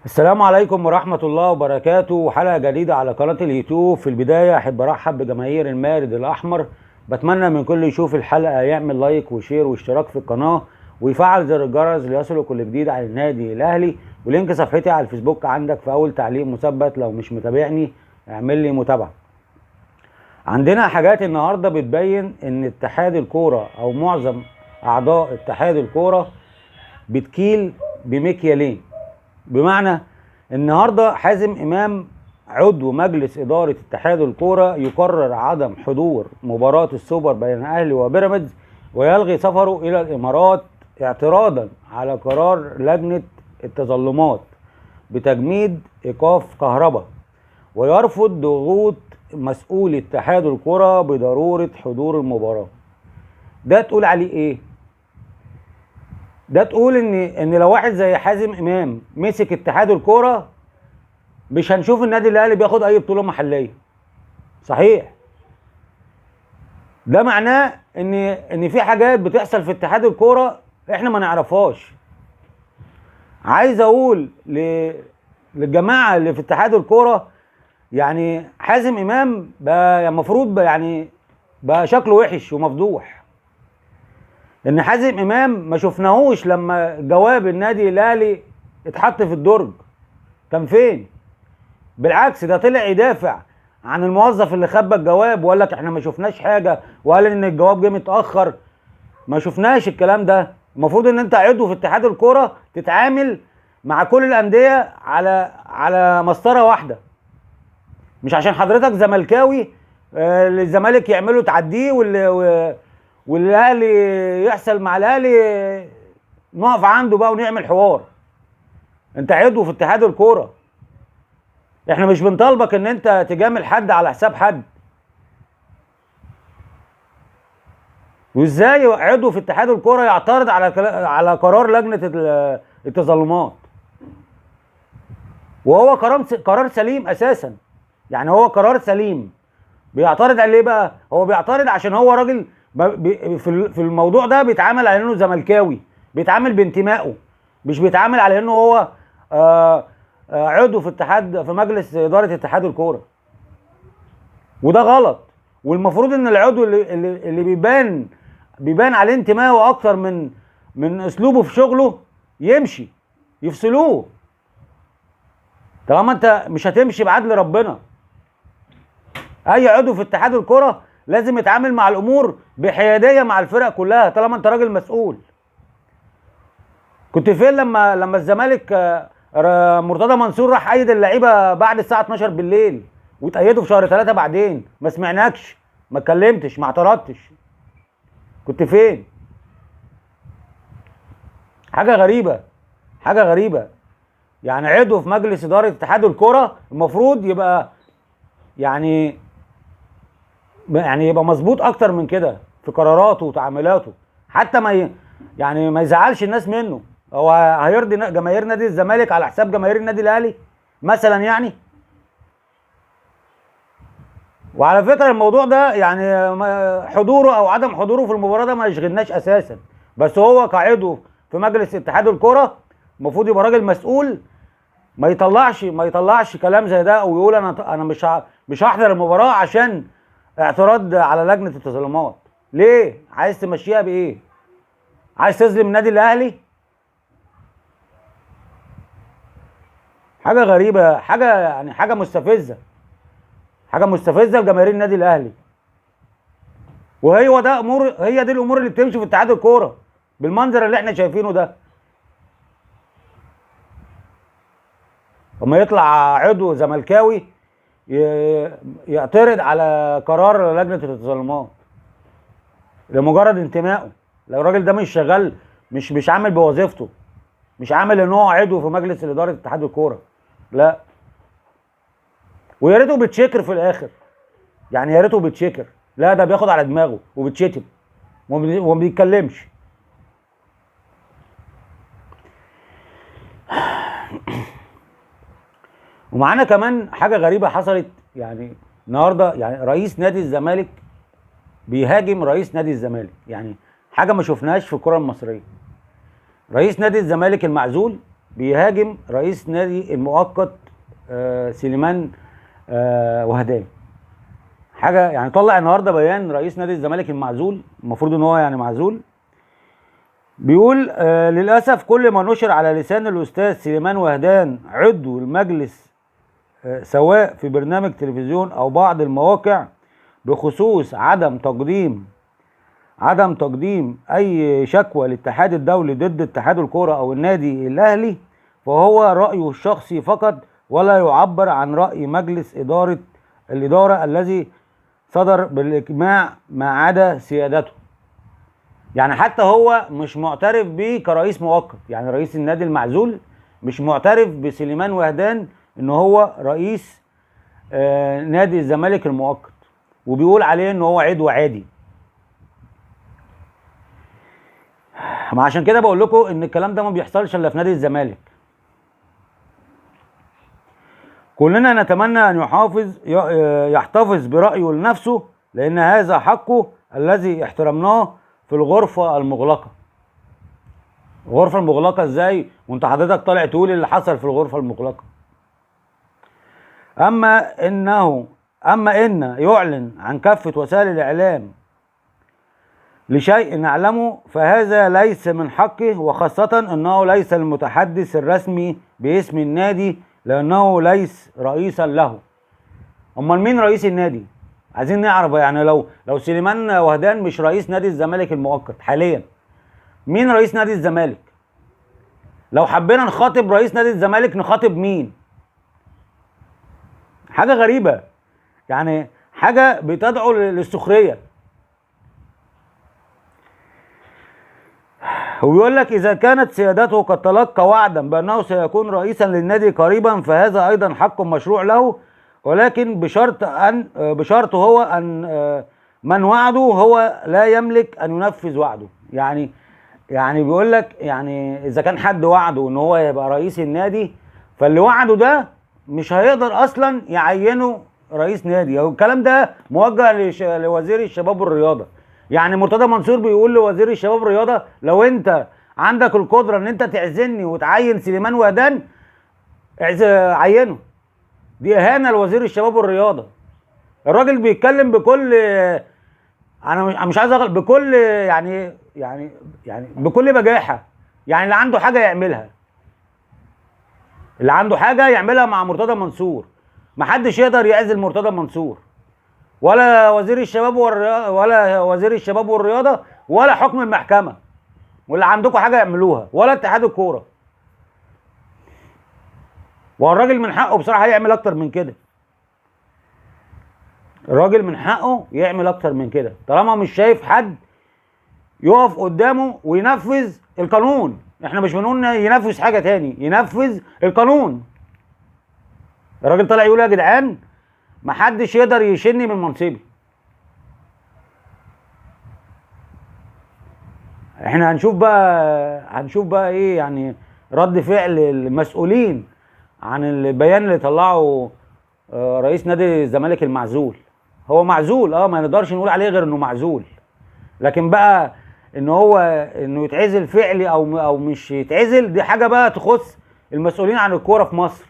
السلام عليكم ورحمة الله وبركاته. حلقة جديدة على قناة اليوتيوب. في البداية أحب أرحب بجماهير المارد الأحمر. بتمنى من كل يشوف الحلقة يعمل لايك وشير واشتراك في القناة ويفعل زر الجرس ليصله كل جديد عن النادي الأهلي، ولينك صفحتي على الفيسبوك عندك في أول تعليق مثبت. لو مش متابعني اعمل لي متابعة. عندنا حاجات النهاردة بتبين إن اتحاد الكورة أو معظم أعضاء اتحاد الكورة بتكيل بمكيالين. بمعنى النهارده حازم امام عضو مجلس اداره اتحاد الكوره يقرر عدم حضور مباراه السوبر بين الاهلي وبيراميدز ويلغي سفره الى الامارات اعتراضا على قرار لجنه التظلمات بتجميد ايقاف كهرباء، ويرفض ضغوط مسؤول اتحاد الكوره بضروره حضور المباراه. ده تقول عليه ايه؟ ده تقول ان لو واحد زي حازم امام مسك اتحاد الكوره مش هنشوف النادي الاهلي بياخد اي بطوله محليه. صحيح. ده معناه ان في حاجات بتحصل في اتحاد الكوره احنا ما نعرفهاش. عايز اقول للجماعه اللي في اتحاد الكوره، يعني حازم امام بقى المفروض يعني بقى شكله وحش ومفضوح. ان حازم امام ما شفناهوش لما جواب النادي الاهلي اتحط في الدرج. كان فين؟ بالعكس، ده طلع يدافع عن الموظف اللي خبى الجواب وقال لك احنا ما شفناش حاجه، وقال ان الجواب جه متاخر. ما شفناش الكلام ده. المفروض ان انت عضو في اتحاد الكوره تتعامل مع كل الانديه على مسطره واحده. مش عشان حضرتك زملكاوي الزمالك يعملوا تعديه والاهلي يحصل مع الاهلي نقف عنده بقى ونعمل حوار. انت عضو في اتحاد الكوره. احنا مش بنطالبك ان انت تجامل حد على حساب حد. وازاي عضو في اتحاد الكوره يعترض على قرار لجنه التظلمات وهو قرار سليم اساسا؟ يعني هو قرار سليم. بيعترض على ليه بقى؟ هو بيعترض عشان هو راجل في الموضوع ده بيتعامل على انه زملكاوي، بيتعامل بانتمائه، مش بيتعامل على انه هو عضو في مجلس اداره اتحاد الكوره. وده غلط. والمفروض ان العضو اللي بيبان عليه انتمائه اكتر من اسلوبه في شغله يمشي، يفصلوه. طالما انت مش هتمشي بعدل ربنا. اي عضو في اتحاد الكوره لازم يتعامل مع الامور بحياديه مع الفرق كلها طالما انت راجل مسؤول. كنت فين لما الزمالك مرتضى منصور راح ايد اللعيبه بعد الساعه 12 بالليل وتأيدوا في شهر 3؟ بعدين ما سمعناكش، ما اتكلمتش، ما اعترضتش. كنت فين؟ حاجه غريبه، حاجه غريبه. يعني عضو في مجلس اداره اتحاد الكوره المفروض يبقى يعني يبقى مظبوط اكتر من كده في قراراته وتعاملاته، حتى يعني ما يزعلش الناس منه. هو هيرضي جماهير نادي الزمالك على حساب جماهير النادي الاهلي مثلا يعني؟ وعلى فكره الموضوع ده يعني حضوره او عدم حضوره في المباراه ده ما يشغلناش اساسا. بس هو كعضو في مجلس اتحاد الكوره المفروض يبقى راجل مسؤول، ما يطلعش كلام زي ده ويقول انا مش هحضر المباراه عشان اعتراض على لجنه التظلمات. ليه؟ عايز تمشيها بايه؟ عايز تظلم النادي الاهلي؟ حاجه غريبه، حاجه مستفزه، حاجه مستفزه لجماهير النادي الاهلي. هي دي الامور اللي بتمشي في اتحاد الكوره بالمنظر اللي احنا شايفينه ده. اما يطلع عضو زملكاوي يعترض على قرار لجنه التظلمات لمجرد انتمائه. لو الراجل ده مش شغال، مش عامل بوظيفته، مش عامل ان هو عضو في مجلس اداره اتحاد الكوره، لا. ويا ريته بيتشكر في الاخر. يعني يا ريته بيتشكر. لا، ده بياخد على دماغه وبيتشتم وما بيتكلمش. ومعانا كمان حاجه غريبه حصلت يعني النهارده. يعني رئيس نادي الزمالك بيهاجم رئيس نادي الزمالك، يعني حاجه ما شفناهاش في الكره المصريه. رئيس نادي الزمالك المعزول بيهاجم رئيس نادي المؤقت سليمان وهدان. حاجه يعني طلع النهارده بيان رئيس نادي الزمالك المعزول، المفروض ان هو يعني معزول، بيقول للاسف كل ما نشر على لسان الاستاذ سليمان وهدان عضو المجلس سواء في برنامج تلفزيون او بعض المواقع بخصوص عدم تقديم اي شكوى للاتحاد الدولي ضد اتحاد الكوره او النادي الاهلي، فهو رايه الشخصي فقط ولا يعبر عن راي مجلس الاداره الذي صدر بالاجماع ما عدا سيادته. يعني حتى هو مش معترف بيه كرئيس مؤقت، يعني رئيس النادي المعزول مش معترف بسليمان وهدان ان هو رئيس نادي الزمالك المؤقت، وبيقول عليه ان هو عضو عادي. ما عشان كده بقول لكم ان الكلام ده ما بيحصلش الا في نادي الزمالك. كلنا نتمنى ان يحتفظ برأيه لنفسه، لان هذا حقه الذي احترمناه في الغرفة المغلقة. الغرفة المغلقة ازاي وانت حضرتك طالع تقول اللي حصل في الغرفة المغلقة؟ اما ان يعلن عن كافة وسائل الاعلام لشيء نعلمه فهذا ليس من حقه، وخاصة انه ليس المتحدث الرسمي باسم النادي لانه ليس رئيسا له. امال مين رئيس النادي؟ عايزين نعرف. يعني لو سليمان وهدان مش رئيس نادي الزمالك المؤقت حاليا، مين رئيس نادي الزمالك؟ لو حبينا نخاطب رئيس نادي الزمالك نخاطب مين؟ حاجة غريبة، يعني حاجة بتدعو للسخرية. ويقول لك إذا كانت سيادته قد تلقى وعدا بأنه سيكون رئيسا للنادي قريبا فهذا أيضا حق مشروع له، ولكن بشرط هو أن من وعده هو لا يملك أن ينفذ وعده. يعني بيقول لك يعني إذا كان حد وعده إن هو يبقى رئيس النادي، فاللي وعده ده مش هيقدر أصلا يعينه رئيس نادي. الكلام ده موجه لوزير الشباب والرياضة. يعني مرتضى منصور بيقول لوزير الشباب والرياضة لو انت عندك القدرة ان انت تعزلني وتعين سليمان وهدان عينه. دي اهانة لوزير الشباب والرياضة. الراجل بيتكلم بكل، انا مش عايز اغلط، بكل يعني بكل بجاحة. يعني اللي عنده حاجة يعملها، اللي عنده حاجة يعملها مع مرتضى منصور. محدش يقدر يعزل مرتضى منصور، ولا وزير الشباب والرياضه ولا حكم المحكمه، واللي عندكم حاجه يعملوها، ولا اتحاد الكوره. والراجل من حقه بصراحه يعمل اكتر من كده. الراجل من حقه يعمل اكتر من كده طالما مش شايف حد يقف قدامه وينفذ القانون. احنا مش بنقول ينفذ حاجه تاني، ينفذ القانون. الراجل طالع يقول يا جدعان محدش يقدر يشيلني من منصبي. احنا هنشوف بقى ايه يعني رد فعل المسؤولين عن البيان اللي طلعه رئيس نادي الزمالك المعزول. هو معزول، ما نقدرش نقول عليه غير انه معزول، لكن بقى انه يتعزل فعلي او مش يتعزل، دي حاجه بقى تخص المسؤولين عن الكوره في مصر،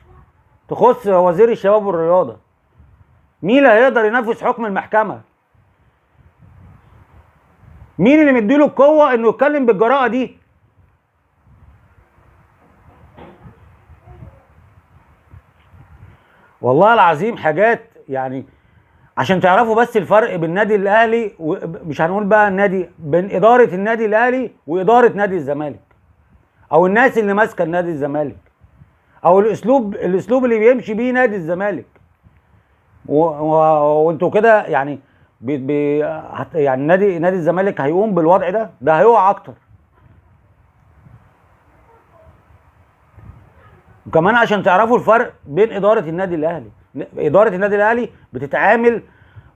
تخص وزير الشباب والرياضه. مين اللي هيقدر ينفذ حكم المحكمة؟ مين اللي مديله القوة انه يتكلم بالجراءة دي؟ والله العظيم حاجات يعني عشان تعرفوا بس الفرق بين النادي الاهلي مش هنقول بقى بين ادارة النادي الاهلي وادارة نادي الزمالك، او الناس اللي ماسكة نادي الزمالك، او الاسلوب اللي بيمشي بيه نادي الزمالك. وانتوا كده يعني يعني نادي الزمالك هيقوم بالوضع ده هيقع اكتر. وكمان عشان تعرفوا الفرق بين اداره النادي الاهلي. اداره النادي الاهلي بتتعامل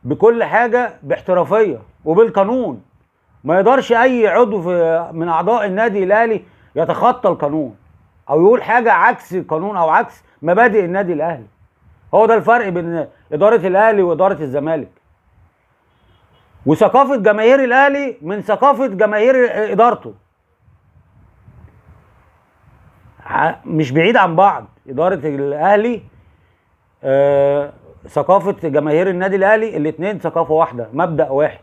بكل حاجه باحترافيه وبالقانون. ما يقدرش اي عضو من اعضاء النادي الاهلي يتخطى القانون او يقول حاجه عكس القانون او عكس مبادئ النادي الاهلي. هو ده الفرق بين اداره الاهلي واداره الزمالك. وثقافه جماهير الاهلي من ثقافه جماهير ادارته. مش بعيد عن بعض. اداره الاهلي ثقافه جماهير النادي الاهلي، الاثنين ثقافه واحده، مبدأ واحد.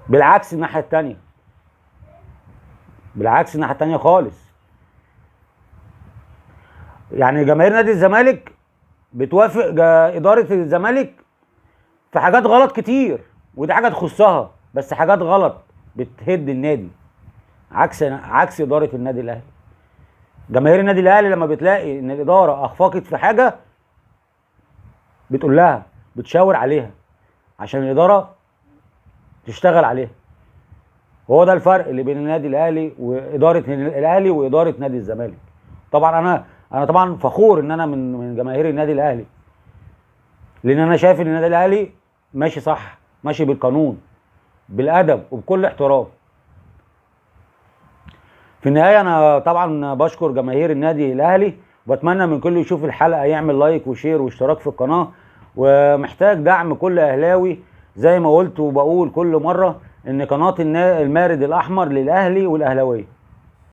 بالعكس الناحيه الثانيه، بالعكس الناحيه الثانيه خالص. يعني جماهير نادي الزمالك بتوافق اداره الزمالك في حاجات غلط كتير، ودي حاجه تخصها، بس حاجات غلط بتهد النادي، عكس اداره النادي الاهلي. جماهير النادي الاهلي لما بتلاقي ان الاداره اخفقت في حاجه بتقول لها، بتشاور عليها عشان الاداره تشتغل عليها. وهو ده الفرق اللي بين النادي الاهلي واداره الاهلي واداره نادي الزمالك. طبعا انا طبعا فخور ان انا من جماهير النادي الاهلي، لان انا شايف ان النادي الاهلي ماشي صح، ماشي بالقانون، بالادب وبكل احترام. في النهايه انا طبعا بشكر جماهير النادي الاهلي، وبتمنى من كل يشوف الحلقه يعمل لايك وشير واشتراك في القناه، ومحتاج دعم كل اهلاوي. زي ما قلت وبقول كل مره ان قناه المارد الاحمر للاهلي والاهلاويه.